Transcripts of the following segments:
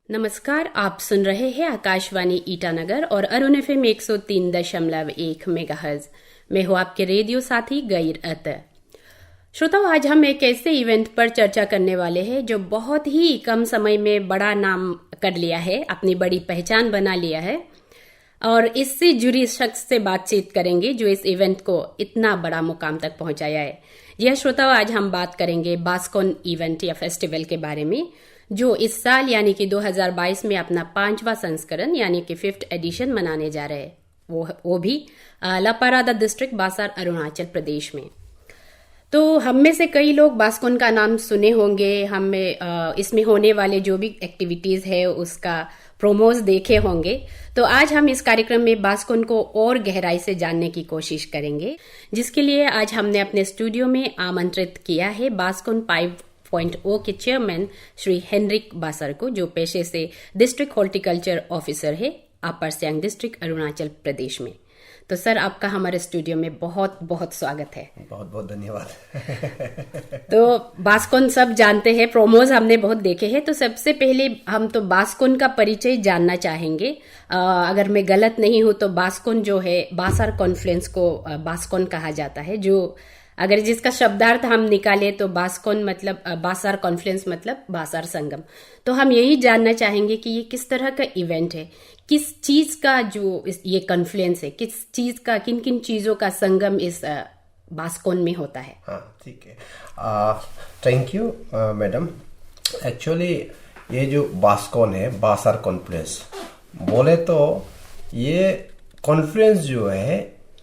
नमस्कार, आप सुन रहे हैं आकाशवाणी ईटानगर और अरुण एफएम 103.1 मेगाहर्ट्ज। मैं हूं आपके रेडियो साथी गैर अत। श्रोताओं, आज हम एक ऐसे इवेंट पर चर्चा करने वाले हैं जो बहुत ही कम समय में बड़ा नाम कर लिया है, अपनी बड़ी पहचान बना लिया है, और इससे जुड़ी शख्स से बातचीत करेंगे जो इस इवेंट को इतना बड़ा मुकाम तक पहुंचाया है। यह श्रोताओं, आज हम बात करेंगे बास्कोन इवेंट या फेस्टिवल के बारे में, जो इस साल यानी कि 2022 में अपना 5वां संस्करण यानी कि 5th एडिशन मनाने जा रहे हैं, वो भी लापारादा डिस्ट्रिक्ट बासार अरुणाचल प्रदेश में। तो हम में से कई लोग बास्कोन का नाम सुने होंगे, हमें इसमें होने वाले जो भी एक्टिविटीज है उसका प्रोमोज देखे होंगे। तो आज हम इस कार्यक्रम में बास्कोन को और गहराई से जानने की कोशिश करेंगे, जिसके लिए आज हमने अपने स्टूडियो में आमंत्रित किया है बास्कोन 5.0 के चेयरमैन श्री हेनरिक बासर को, जो पेशे से डिस्ट्रिक्ट हॉर्टिकल्चर ऑफिसर है अपर सियांग डिस्ट्रिक्ट अरुणाचल प्रदेश में। तो सर, आपका हमारे स्टूडियो में बहुत बहुत स्वागत है। बहुत बहुत धन्यवाद। तो बास्कोन सब जानते हैं, प्रोमोज हमने बहुत देखे हैं, तो सबसे पहले हम तो बास्कोन का परिचय जानना चाहेंगे। अगर मैं गलत नहीं हूं तो बास्कोन जो है, बासार कॉन्फ्रेंस को बास्कोन कहा जाता है, जो अगर जिसका शब्दार्थ हम निकाले तो बास्कोन मतलब बासार कॉन्फ्रेंस मतलब बासार संगम। तो हम यही जानना चाहेंगे कि ये किस तरह का इवेंट है, किस चीज का जो ये कॉन्फ्रेंस है, किस चीज का, किन किन चीजों का संगम इस बास्कोन में होता है। हाँ, ठीक है। Thank you madam. एक्चुअली ये जो बास्कोन है, बासार कॉन्फ्रेंस बोले तो ये कॉन्फ्रेंस जो है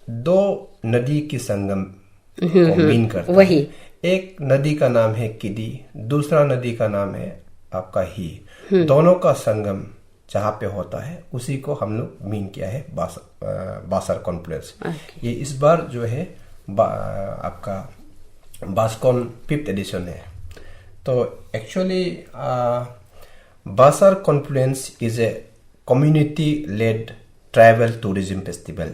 दो नदी की संगम को मीन करता है। वही एक नदी का नाम है किडी, दूसरा नदी का नाम है आपका ही। दोनों का संगम जहाँ पे होता है उसी को हम लोग मीन किया है बासार कॉन्फ्रेंस। ये इस बार जो है आपका बास्कोन 5th एडिशन है। तो actually Basar conference is a community led travel tourism festival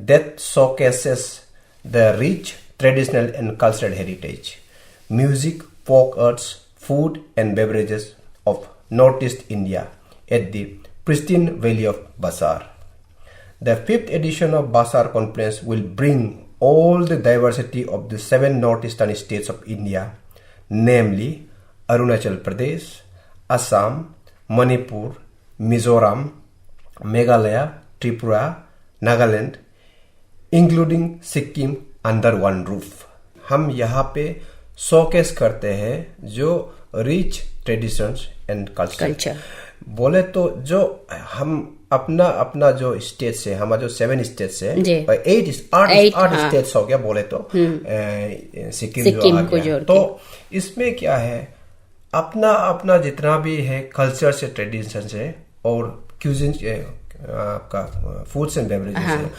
that showcases the rich traditional and cultural heritage, music, folk arts, food and beverages of Northeast India at the pristine valley of Basar. The 5th edition of Basar Conference will bring all the diversity of the 7 northeastern states of India, namely Arunachal Pradesh, Assam, Manipur, Mizoram, Meghalaya, Tripura, Nagaland, including Sikkim under one roof. हम यहाँ पे showcase करते हैं जो rich traditions and culture. बोले तो जो हम अपना जो स्टेट से, हमारा जो 7 स्टेट्स है, 8 स्टेट्स हो गया बोले तो, सिक्किम जो आ गया। तो इसमें क्या है, अपना जितना भी है कल्चर से, ट्रेडिशन से और क्यूजिन आपका फूड्स एंड बेवरेजेस है,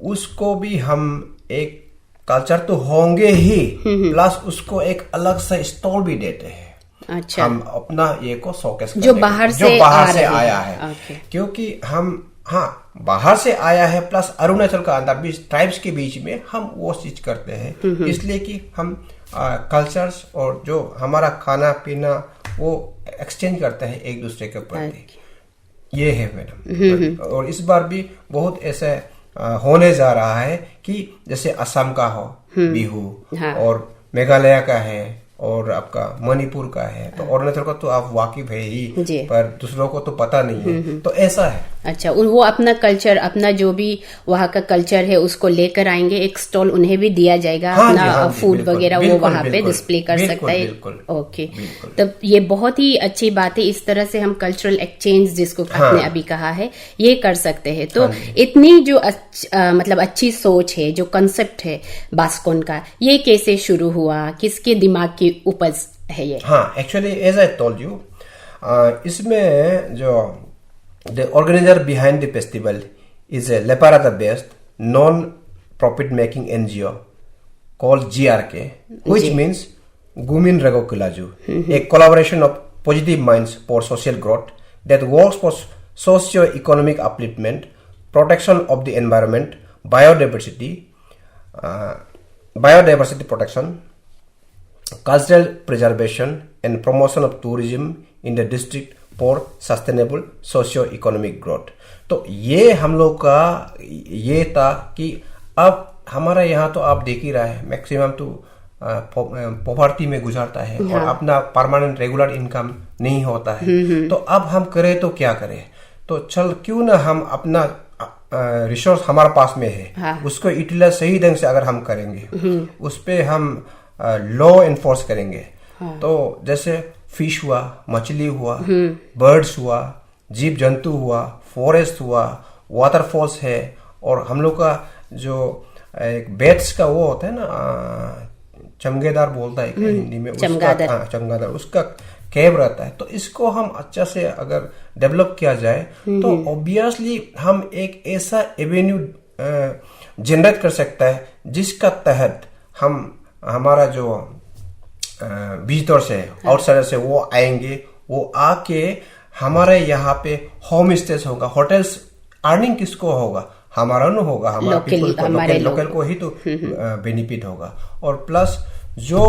उसको भी हम एक कल्चर तो होंगे ही, प्लस उसको एक अलग सा स्टॉल भी देते हैं। अच्छा। हम अपना ये को शोकेस जो बाहर से आया है। क्योंकि हम बाहर से आया है, प्लस अरुणाचल का अंदर भी ट्राइब्स के बीच में हम वो चीज करते हैं, इसलिए कि हम कल्चर्स और जो हमारा खाना पीना वो एक्सचेंज करते हैं एक दूसरे के प्रति। ये है मैडम। और इस बार भी बहुत ऐसे होने जा रहा है कि जैसे असम का हो बिहू, और मेघालय का है, और आपका मणिपुर का है। तो अरुणाचल का तो आप वाकिफ है ही, पर दूसरों को तो पता नहीं है। तो ऐसा है। अच्छा, वो अपना कल्चर, अपना जो भी वहाँ का कल्चर है उसको लेकर आएंगे, एक स्टॉल उन्हें भी दिया जाएगा। हाँ, अपना फूड वगैरह वो वहाँ पे डिस्प्ले कर सकता है। ओके, तब ये बहुत ही अच्छी बात है। इस तरह से हम कल्चरल एक्सचेंज, जिसको आपने अभी कहा है, ये कर सकते हैं। तो इतनी जो मतलब अच्छी सोच है, जो कंसेप्ट है बास्कोन का, ये कैसे शुरू हुआ, किसके दिमाग की उपज है ये? हाँ, actually as I told you, इसमें जो the organizer behind the festival is a Leparada based non-profit making NGO called GRK, which means Gumin Rego Kilaju, a collaboration of positive minds for social growth that works for socio-economic upliftment, protection of the environment, biodiversity protection, cultural preservation and promotion of tourism in the district for sustainable socio economic growth. तो ये हम लोग का ये था कि अब हमारा यहाँ तो आप देख ही रहा है मैक्सिमम तो पॉवर्टी में गुजारता है और अपना परमानेंट रेगुलर इनकम नहीं होता है। तो अब हम करें तो क्या करें, तो चल क्यों ना हम अपना रिसोर्स हमारे पास में है उसको यूटिलाइज सही ढंग से अगर हम करेंगे उस पे हम लॉ एनफोर्स करेंगे। तो जैसे फिश हुआ, मछली हुआ, बर्ड्स हुआ, जीव जंतु हुआ, फॉरेस्ट हुआ, वाटरफॉल्स है, और हम लोग का जो एक बेट्स का वो होता है ना चमगेदार बोलता है हिंदी में, चमगादड़, उसका कैब रहता है। तो इसको हम अच्छा से अगर डेवलप किया जाए तो ऑब्वियसली हम एक ऐसा एवेन्यू जनरेट कर सकता है जिसका तहत हम हमारा जो विजिटर से आउटसाइडर से वो आएंगे, वो आके हमारे यहाँ पे होम स्टेज होगा, होटल्स अर्निंग किसको होगा, हमारा न होगा, हमारा पीपल को, लोकल को ही तो बेनिफिट होगा। और प्लस जो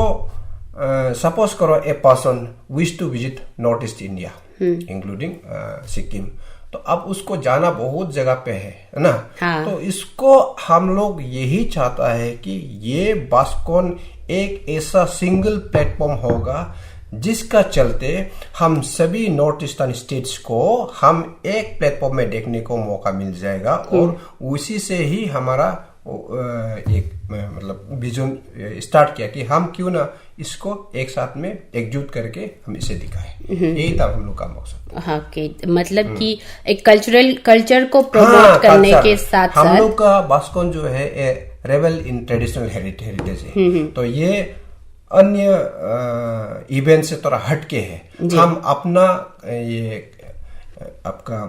सपोज करो a person wish to visit north east India including Sikkim, तो अब उसको जाना बहुत जगह पे है ना। तो इसको हम लोग यही चाहता है कि ये बास्कोन एक ऐसा सिंगल प्लेटफॉर्म होगा जिसका चलते हम सभी नॉर्थ ईस्टर्न स्टेट्स को हम एक प्लेटफॉर्म में देखने को मौका मिल जाएगा। और उसी से ही हमारा एक मतलब विजन स्टार्ट किया कि हम क्यों ना इसको एक साथ में एकजुट करके हम इसे दिखाएं। यही था हम लोग का मकसद। हाँ, मतलब कि एक कल्चर को प्रमोट करने के साथ हम लोग का बास्कोन जो है रेवल इन ट्रेडिशनल हेरिटेज है। तो ये अन्य इवेंट से थोड़ा हटके है, हम अपना ये आपका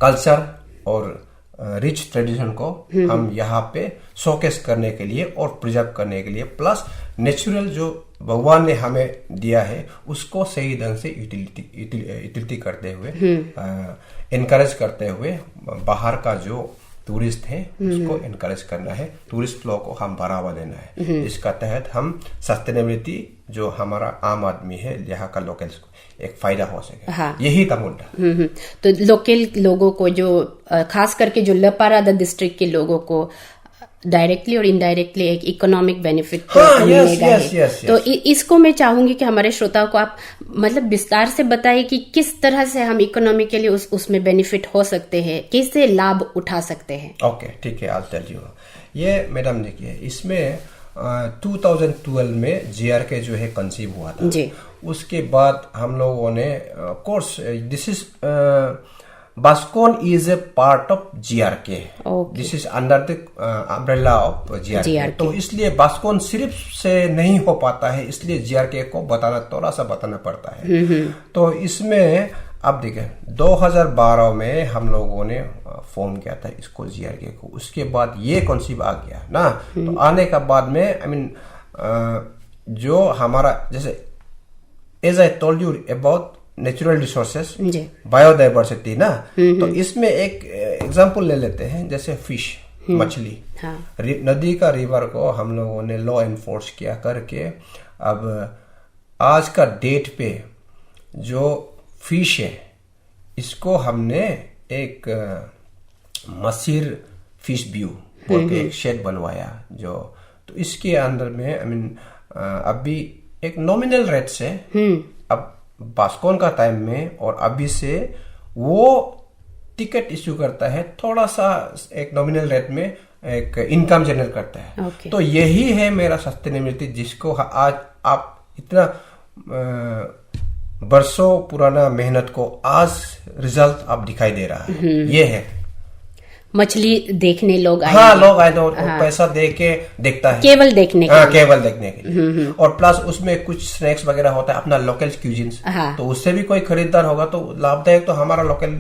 कल्चर और रिच ट्रेडिशन को हम यहाँ पे शोकेस करने के लिए और प्रिजर्व करने के लिए, प्लस नेचुरल जो भगवान ने हमें दिया है उसको सही ढंग से यूटिलिटी करते हुए, एनकरेज करते हुए बाहर का जो टूरिस्ट है उसको एनकरेज करना है, टूरिस्ट फ्लो को हम बढ़ावा देना है। इसका तहत हम सस्टेनेबिलिटी जो हमारा आम आदमी है यहाँ का लोकल्स को एक फायदा हो सके। यही था मुद्दा। तो लोकल लोगों को जो खास करके जो लपारादा डिस्ट्रिक्ट के लोगों को डायरेक्टली और इनडायरेक्टली एक इकोनॉमिक बेनिफिट मिलेगा। तो इसको मैं चाहूंगी कि हमारे श्रोताओं को आप मतलब विस्तार से बताइए कि किस तरह से हम इकोनॉमिकली उसमें बेनिफिट हो सकते हैं, कैसे लाभ उठा सकते हैं। ओके, ठीक है, I'll tell you। ये मैडम देखिए, इसमें 2012 में GRK जो है कंसीव हुआ था जी। उसके बाद हम लोगों ने course this is BASCON is a part of GRK, this is under the umbrella of GRK। तो इसलिए बास्कोन सिर्फ से नहीं हो पाता है, इसलिए GRK को थोड़ा सा बताना पड़ता है। तो इसमें अब देखिए 2012 में हम लोगों ने फॉर्म किया था इसको GRK को, उसके बाद ये कॉन्सीव आ गया ना। तो आने का बाद में जो हमारा जैसे as I told you about natural resources, biodiversity ना, तो इसमें एक एग्जांपल ले लेते हैं, जैसे फिश, मछली, नदी का रिवर को हम लोगों ने लॉ एनफोर्स किया करके अब आज का डेट पे जो फिश है इसको हमने एक मसीर फिश व्यू बोल के एक शेड बनवाया जो, तो इसके अंदर में अभी एक नॉमिनल रेट से अब बास्कोन का टाइम में और अभी से वो टिकट इश्यू करता है, थोड़ा सा एक नॉमिनल रेट में एक इनकम जनरेट करता है। तो यही है मेरा सस्टेनेबिलिटी, जिसको आज आप इतना बरसों पुराना मेहनत को आज रिजल्ट आप दिखाई दे रहा है। ये है मछली देखने लोग आए, लोग आए तो पैसा दे के देखता है, केवल देखने के लिए। केवल देखने के लिए। और प्लस उसमें कुछ स्नैक्स वगैरह होता है अपना लोकल क्यूजिन्स, तो उससे भी कोई खरीदार होगा तो लाभदायक तो हमारा लोकल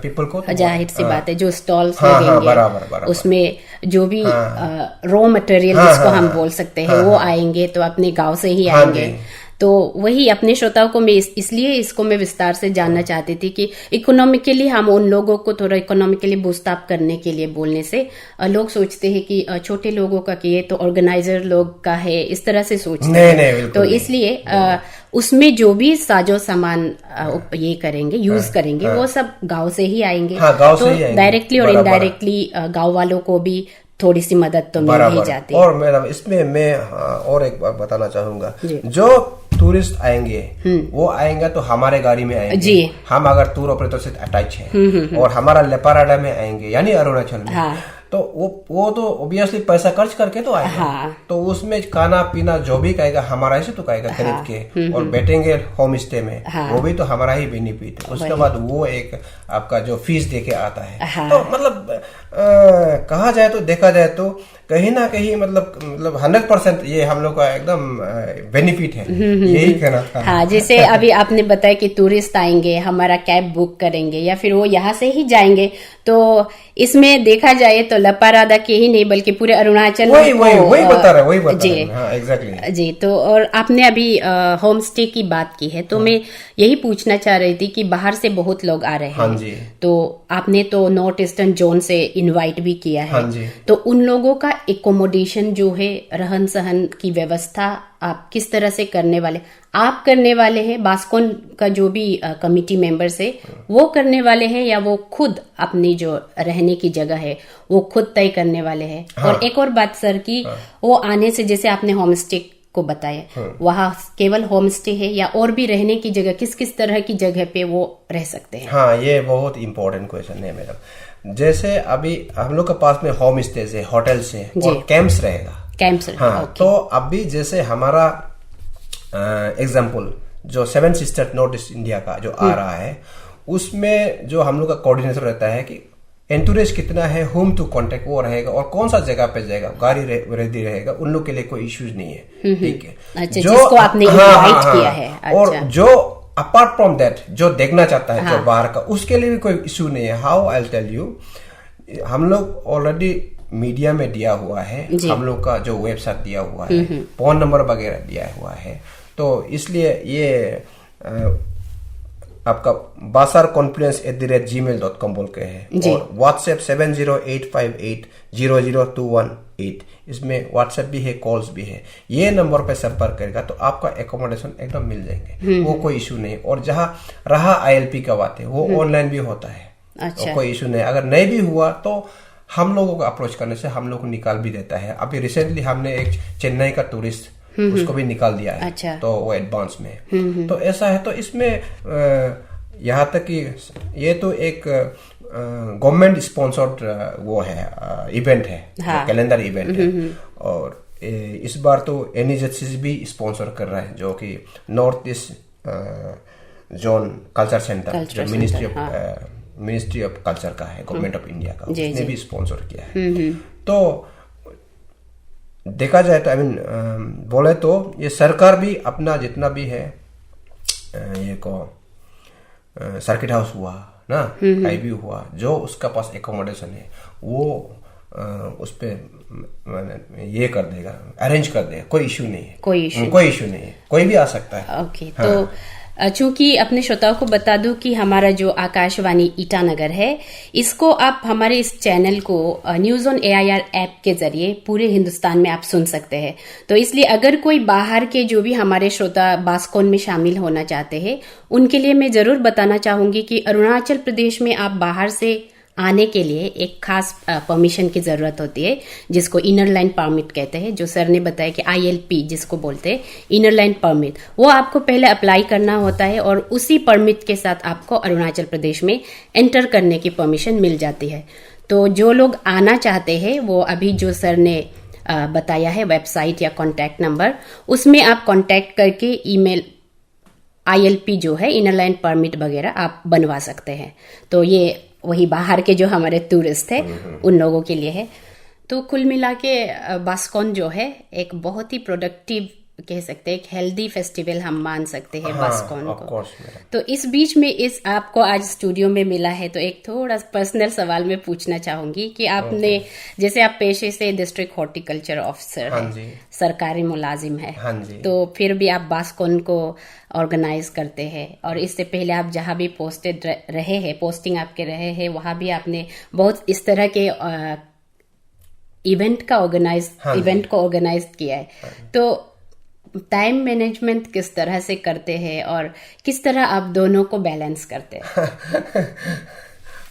पीपल को, जाहिर सी बात है। जो स्टॉल्स लगेंगे उसमें जो भी रॉ मटेरियल जिसको हम बोल सकते हैं वो आएंगे, तो अपने गाँव से ही आएंगे। तो वही अपने श्रोताओं को मैं इसलिए इसको मैं विस्तार से जानना चाहती थी कि इकोनॉमिकली हम उन लोगों को थोड़ा इकोनॉमिकली बूस्ट अप करने के लिए बोलने से लोग सोचते हैं कि छोटे लोगों का कि ये तो ऑर्गेनाइजर लोग का है, इस तरह से सोचते हैं। तो इसलिए उसमें जो भी साजो सामान ये करेंगे, यूज करेंगे, वो सब गांव से ही आएंगे। गांव से ही आएंगे। डायरेक्टली और इनडायरेक्टली गांव वालों को भी थोड़ी सी मदद तो मिल ही जाती है। और मैडम इसमें मैं और एक बात बताना चाहूंगा, जो टूरिस्ट आएंगे वो आएंगे तो हमारे गाड़ी में आएंगे जी। हम अगर टूर ऑपरेटर से अटैच है और हमारा लेपाराडा में आएंगे यानी अरुणाचल में, हाँ। तो वो तो ऑब्वियसली पैसा खर्च करके तो आएगा, हाँ। तो उसमें खाना पीना जो भी कहेगा हमारा ही तो कहेगा खरीद हाँ। के और बैठेंगे होम स्टे में, हाँ। वो भी तो हमारा ही बेनिफिट है। उसके बाद वो एक आपका जो फीस देके आता है, हाँ। तो मतलब कहा जाए तो देखा जाए तो कहीं ना कहीं मतलब 100% ये हम लोग का एकदम बेनिफिट है, यही कहना था। हाँ, जैसे अभी आपने बताया कि टूरिस्ट आएंगे, हमारा कैब बुक करेंगे या फिर वो यहाँ से ही जाएंगे, तो इसमें देखा जाए तो लपारादा के ही नहीं बल्कि पूरे अरुणाचल वही बता रहे हाँ, एग्जैक्टली जी। तो और आपने अभी होम स्टे की बात की है, तो मैं यही पूछना चाह रही थी कि बाहर से बहुत लोग आ रहे हैं, हाँ जी। तो आपने तो नॉर्थ ईस्टर्न जोन से इनवाइट भी किया है, हाँ जी। तो उन लोगों का एकोमोडेशन जो है, रहन सहन की व्यवस्था आप किस तरह से करने वाले? आप करने वाले हैं, बास्कोन का जो भी कमिटी मेंबर्स है वो करने वाले हैं, या वो खुद अपनी जो रहने की जगह है वो खुद तय करने वाले हैं? हाँ। और एक और बात सर की, हाँ। वो आने से जैसे आपने होम स्टे को बताया, हाँ। वहाँ केवल होम स्टे है या और भी रहने की जगह, किस किस तरह की जगह पे वो रह सकते हैं? हाँ, ये बहुत इंपॉर्टेंट क्वेश्चन है मैडम। जैसे अभी हम लोग के पास में होम स्टे है, होटल्स है और कैंप्स रहेगा, कैंप्स। हाँ, तो अभी जैसे हमारा एग्जाम्पल जो 7 सिस्टर नॉर्थ ईस्ट इंडिया का जो आ रहा है, उसमें जो हम लोग का कोऑर्डिनेटर रहता है कि एंटूरेज कितना है, होम टू कांटेक्ट वो रहेगा और कौन सा जगह पे जाएगा, गाड़ी रेडी रहेगा, उन लोग के लिए कोई इश्यूज नहीं है, ठीक है। अच्छा, जो जिसको आपने इनवाइट किया है, अच्छा। और जो अपार्ट फ्रॉम दैट जो देखना चाहता है, हाँ। जो बाहर का, उसके लिए भी कोई इश्यू नहीं है। How I will tell you, हम लोग ऑलरेडी मीडिया में दिया हुआ है, हम लोग का जो वेबसाइट दिया हुआ है, फोन नंबर वगैरह दिया हुआ है, तो इसलिए ये आपका basarconfluence@gmail.com बोल के है, और व्हाट्सएप 7085800218, इसमें व्हाट्सएप भी है, कॉल्स भी है, ये नंबर पे संपर्क करेगा तो आपका एकोमोडेशन एकदम मिल जाएंगे, वो कोई इशू नहीं। और जहाँ रहा ILP का बात है, वो ऑनलाइन भी होता है, अच्छा। तो कोई इशू नहीं। अगर नहीं भी हुआ तो हम लोगों को अप्रोच करने से हम लोग को निकाल भी देता है। अभी रिसेंटली हमने एक चेन्नई का टूरिस्ट उसको भी निकाल दिया है, अच्छा। तो वो एडवांस में, तो ऐसा है। तो इसमें यहाँ तक कि ये तो एक गवर्नमेंट स्पॉन्सर्ड वो है, इवेंट है, हाँ। कैलेंडर इवेंट है, और इस बार तो NEJC भी स्पॉन्सर कर रहा है, जो कि north east zone culture centre, जो मिनिस्ट्री ऑफ कल्चर का है, गवर्नमेंट ऑफ इंडिया का, उसने भी स्पॉन्सर किया है। तो देखा जाए तो बोले तो ये सरकार भी अपना जितना भी है, ये को सर्किट हाउस हुआ ना, IB हुआ, जो उसका पास एकोमोडेशन है वो उस पे ये कर देगा, अरेंज कर देगा, कोई इश्यू नहीं है, कोई इश्यू नहीं है, कोई भी आ सकता है। ओके, तो चूंकि अपने श्रोताओं को बता दूं कि हमारा जो आकाशवाणी ईटानगर है, इसको आप हमारे इस चैनल को न्यूज ऑन AIR ऐप के जरिए पूरे हिंदुस्तान में आप सुन सकते हैं। तो इसलिए अगर कोई बाहर के जो भी हमारे श्रोता बास्कोन में शामिल होना चाहते हैं, उनके लिए मैं जरूर बताना चाहूंगी कि अरुणाचल प्रदेश में आप बाहर से आने के लिए एक खास परमिशन की जरूरत होती है, जिसको इनर लाइन परमिट कहते हैं। जो सर ने बताया कि ILP जिसको बोलते हैं, इनर लाइन परमिट, वो आपको पहले अप्लाई करना होता है और उसी परमिट के साथ आपको अरुणाचल प्रदेश में एंटर करने की परमिशन मिल जाती है। तो जो लोग आना चाहते हैं वो अभी जो सर ने बताया है वेबसाइट या कॉन्टैक्ट नंबर, उसमें आप कॉन्टैक्ट करके ईमेल ILP जो है इनर लाइन परमिट वगैरह आप बनवा सकते हैं। तो ये वही बाहर के जो हमारे टूरिस्ट है उन लोगों के लिए है। तो कुल मिला के बास्कोन जो है एक बहुत ही प्रोडक्टिव कह सकते हैं, एक हेल्दी फेस्टिवल हम मान सकते हैं, हाँ, बास्कोन को। तो इस बीच में इस आपको आज स्टूडियो में मिला है, तो एक थोड़ा पर्सनल सवाल मैं पूछना चाहूंगी कि आपने जैसे आप पेशे से डिस्ट्रिक्ट हॉर्टिकल्चर ऑफिसर है, सरकारी मुलाजिम है, तो फिर भी आप बास्कोन को ऑर्गेनाइज करते हैं, और इससे पहले आप जहां भी पोस्टेड रहे हैं, पोस्टिंग आपके रहे हैं, वहां भी आपने बहुत इस तरह के इवेंट को ऑर्गेनाइज किया है। तो टाइम मैनेजमेंट किस तरह से करते हैं और किस तरह आप दोनों को बैलेंस करते हैं?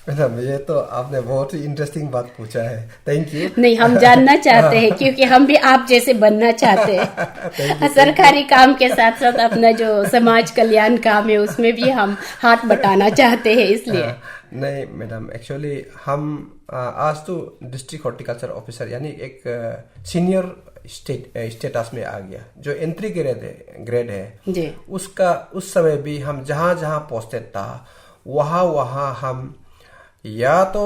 मैडम, ये तो आपने बहुत ही इंटरेस्टिंग बात पूछा है। Thank you. नहीं, हम जानना चाहते हैं क्योंकि हम भी आप जैसे बनना चाहते हैं। सरकारी काम के साथ साथ अपना जो समाज कल्याण काम है उसमें भी हम हाथ बटाना चाहते हैं, इसलिए। नहीं मैडम, एक्चुअली हम आज तो डिस्ट्रिक्ट हॉर्टिकल्चर ऑफिसर यानी एक सीनियर स्टेटस में आ गया। जो एंट्री ग्रेड है जी। उसका उस समय भी हम जहाँ जहाँ पोस्टेड था वहाँ हम या तो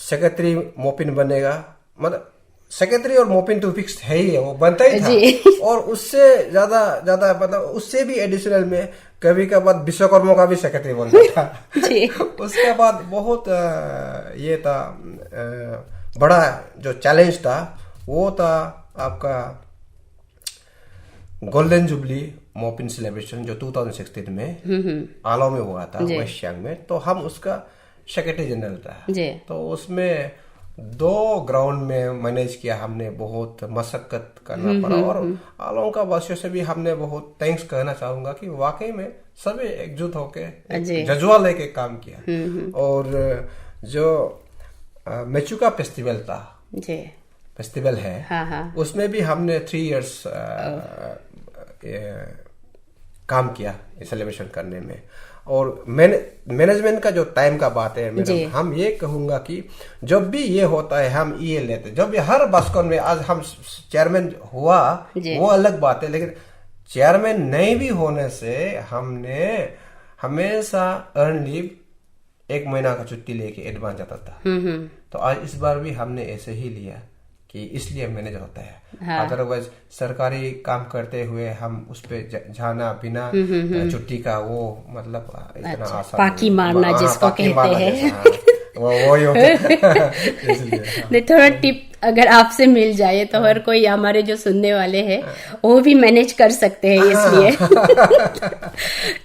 सेक्रेटरी मोपिन बनेगा, मतलब सेक्रेटरी और मोपिन तो फिक्स है ही है, वो बनता ही था। और उससे ज्यादा मतलब उससे भी एडिशनल में कभी कभार विश्वकर्मा का भी सेक्रेटरी बनता था। जी। उसके बाद बहुत ये था, बड़ा जो चैलेंज था वो था आपका गोल्डन जुबली मोपिन सेलिब्रेशन जो 2016 में आलो में हुआ था, वेस्ट सियांग में। तो हम उसका सेक्रेटरी जनरल था। तो उसमें 2 ग्राउंड में मैनेज किया हमने, बहुत मशक्कत करना पड़ा। और आलों का वासियों से भी हमने बहुत थैंक्स कहना चाहूंगा कि वाकई में सभी एकजुट होके जज्बा लेके काम किया। और जो मेचुका फेस्टिवल था, फेस्टिवल है, उसमें भी हमने 3 इयर्स काम किया सेलिब्रेशन करने में। और मैनेजमेंट का जो टाइम का बात है मैडम, हम ये कहूंगा कि जब भी ये होता है हम ये लेते, जब भी हर बास्कोन में आज हम चेयरमैन हुआ वो अलग बात है, लेकिन चेयरमैन नहीं भी होने से हमने हमेशा अर्न लीव 1 महीना का छुट्टी लेके एडवांस जाता था। तो आज इस बार भी हमने ऐसे ही लिया कि इसलिए मैनेज होता है। अदरवाइज सरकारी काम करते हुए हम उस पे जाना बिना छुट्टी का, वो मतलब इतना आसान पाकी मारना जिसको कहते हैं, वो ही नहीं, थोड़ा टिप अगर आपसे मिल जाए तो हर कोई, हमारे जो सुनने वाले हैं वो भी मैनेज कर सकते हैं, इसलिए।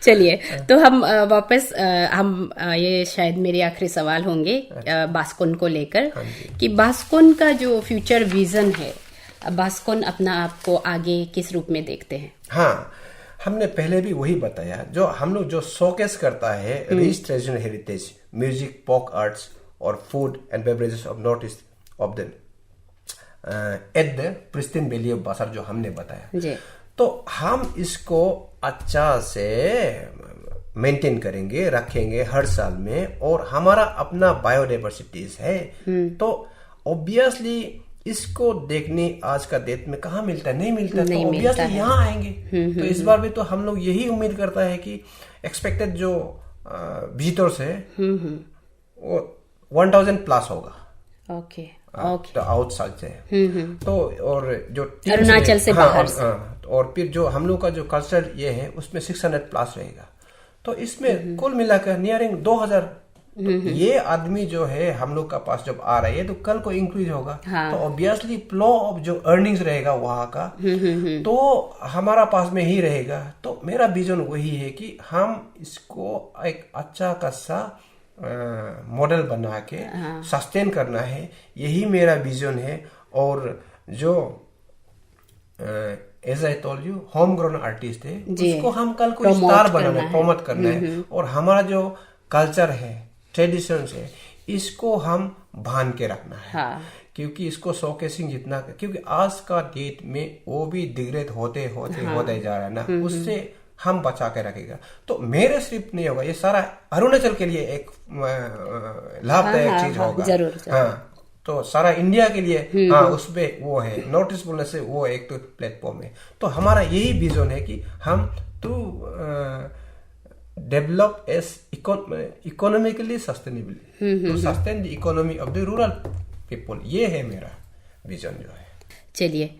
चलिए, तो हम वापस ये शायद मेरे आखिरी सवाल होंगे बास्कोन को लेकर कि बास्कोन का जो फ्यूचर विजन है, बास्कोन अपना आप को आगे किस रूप में देखते हैं? हाँ, हमने पहले भी वही बताया, जो हम लोग जो शोकेस करता है rich traditional heritage, music, folk arts और food and beverages of north east of the at the pristine valley of Basar, जो हमने बताया। तो हम इसको अच्छा से मेंटेन करेंगे, रखेंगे हर साल में। और हमारा अपना बायोडाइवर्सिटीज है, तो ऑब्वियसली इसको देखने आज का डेट में कहाँ मिलता है, नहीं मिलता, तो ऑब्वियसली यहाँ आएंगे। तो इस बार भी तो हम लोग यही उम्मीद करता है कि एक्सपेक्टेड जो विजिटर्स है वो 1000 प्लस होगा। ओके। तो आउटसाइड से तो, और जो अरुणाचल से बाहर से, और फिर जो हम लोग का जो कल्चर ये है उसमें 600 प्लस रहेगा। तो इसमें कुल मिलाकर नियरिंग 2000 ये आदमी जो है हम लोग का पास जब आ रहा है तो कल को इंक्रीज होगा। तो ऑब्वियसली फ्लो ऑफ जो अर्निंग्स रहेगा वहां का तो हमारा पास में ही रहेगा। तो मेरा विजन वही है कि हम इसको एक अच्छा खासा मॉडल बना के सस्टेन करना है, यही मेरा विजन है। और जो as I told you home grown artist है उसको हम कल को स्टार बनाना है, प्रमोट करना है। और हमारा जो कल्चर है, ट्रेडिशन है, इसको हम बांध के रखना है। क्योंकि इसको शोकेसिंग जितना, क्योंकि आज का डेट में वो भी डिग्रेड होते जा रहा है ना, उससे हम बचा के रखेगा। तो मेरे सिर्फ नहीं होगा, ये सारा अरुणाचल के लिए एक लाभदायक चीज होगा। जरूर। तो सारा इंडिया के लिए उसपे वो है, नोटिस बोलने से वो एक तो प्लेटफॉर्म है। तो हमारा यही विजन है कि हम to develop us economically sustainably, to sustain the economy of the rural people, ये है मेरा विजन जो है। चलिए,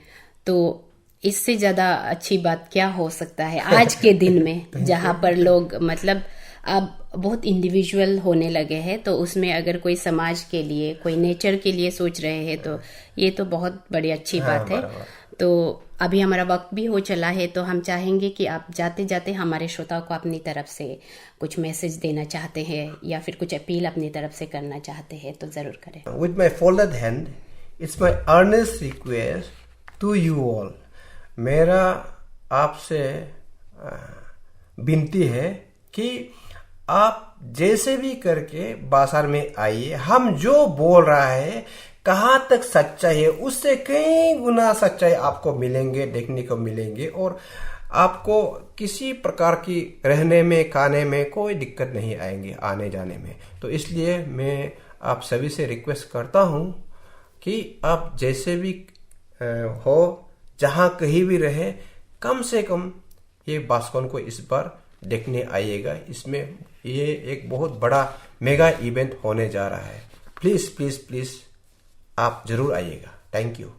तो इससे ज्यादा अच्छी बात क्या हो सकता है आज के दिन में, जहाँ पर लोग मतलब अब बहुत इंडिविजुअल होने लगे हैं। तो उसमें अगर कोई समाज के लिए, कोई नेचर के लिए सोच रहे हैं तो ये तो बहुत बड़ी अच्छी बात है। तो अभी हमारा वक्त भी हो चला है, तो हम चाहेंगे कि आप जाते जाते हमारे श्रोताओं को अपनी तरफ से कुछ मैसेज देना चाहते हैं या फिर कुछ अपील अपनी तरफ से करना चाहते हैं तो जरूर करें। With my folded hand, it's my earnest request to you all, मेरा आपसे विनती है कि आप जैसे भी करके बाजार में आइए, हम जो बोल रहा है कहाँ तक सच्चाई है उससे कई गुना सच्चाई आपको मिलेंगे, देखने को मिलेंगे, और आपको किसी प्रकार की रहने में खाने में कोई दिक्कत नहीं आएंगे आने जाने में। तो इसलिए मैं आप सभी से रिक्वेस्ट करता हूँ कि आप जैसे भी हो, जहाँ कहीं भी रहे, कम से कम ये बास्कोन को इस बार देखने आइएगा। इसमें ये एक बहुत बड़ा मेगा इवेंट होने जा रहा है। प्लीज प्लीज प्लीज आप जरूर आइएगा। Thank you.